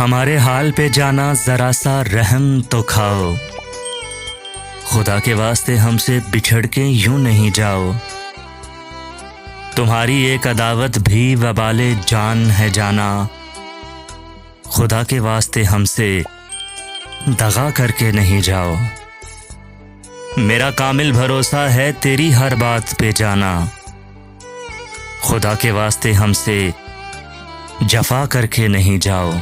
हमारे हाल पे जाना जरा सा रहम तो खाओ, खुदा के वास्ते हमसे बिछड़ के यूं नहीं जाओ। तुम्हारी एक अदावत भी वबाले जान है जाना, खुदा के वास्ते हमसे दगा करके नहीं जाओ। मेरा कामिल भरोसा है तेरी हर बात पे जाना, खुदा के वास्ते हमसे जफा करके नहीं जाओ।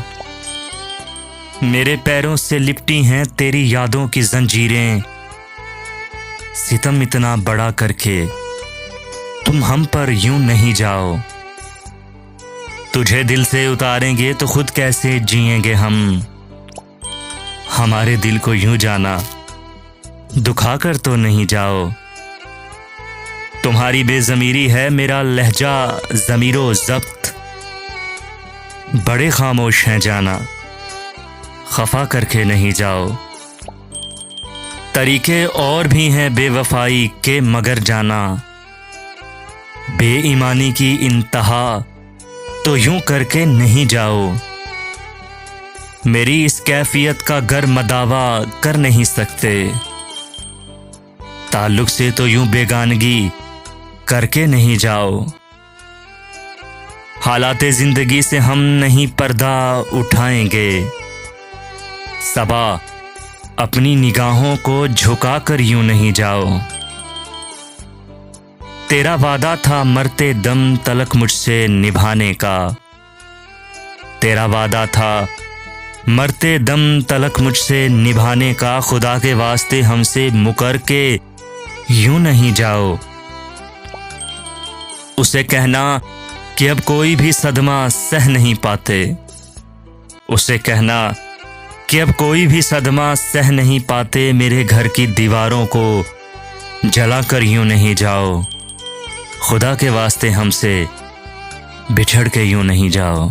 मेरे पैरों से लिपटी हैं तेरी यादों की जंजीरें, सितम इतना बड़ा करके तुम हम पर यूं नहीं जाओ। तुझे दिल से उतारेंगे तो खुद कैसे जिएंगे हम, हमारे दिल को यूं जाना दुखा कर तो नहीं जाओ। तुम्हारी बेज़मीरी है मेरा लहजा ज़मीरो ज़ब्त, बड़े खामोश हैं जाना खफा करके नहीं जाओ। तरीके और भी हैं बेवफाई के मगर जाना, बेईमानी की इंतहा तो यूं करके नहीं जाओ। मेरी इस कैफियत का गर मदावा कर नहीं सकते, ताल्लुक से तो यूं बेगानगी करके नहीं जाओ। हालाते जिंदगी से हम नहीं पर्दा उठाएंगे, सबा अपनी निगाहों को झुका कर यूं नहीं जाओ। तेरा वादा था मरते दम तलक मुझसे निभाने का, तेरा वादा था मरते दम तलक मुझसे निभाने का, खुदा के वास्ते हमसे मुकर के यूं नहीं जाओ। उसे कहना कि अब कोई भी सदमा सह नहीं पाते, उसे कहना कि अब कोई भी सदमा सह नहीं पाते, मेरे घर की दीवारों को जला कर यूं नहीं जाओ। खुदा के वास्ते हमसे बिछड़ के यूं नहीं जाओ।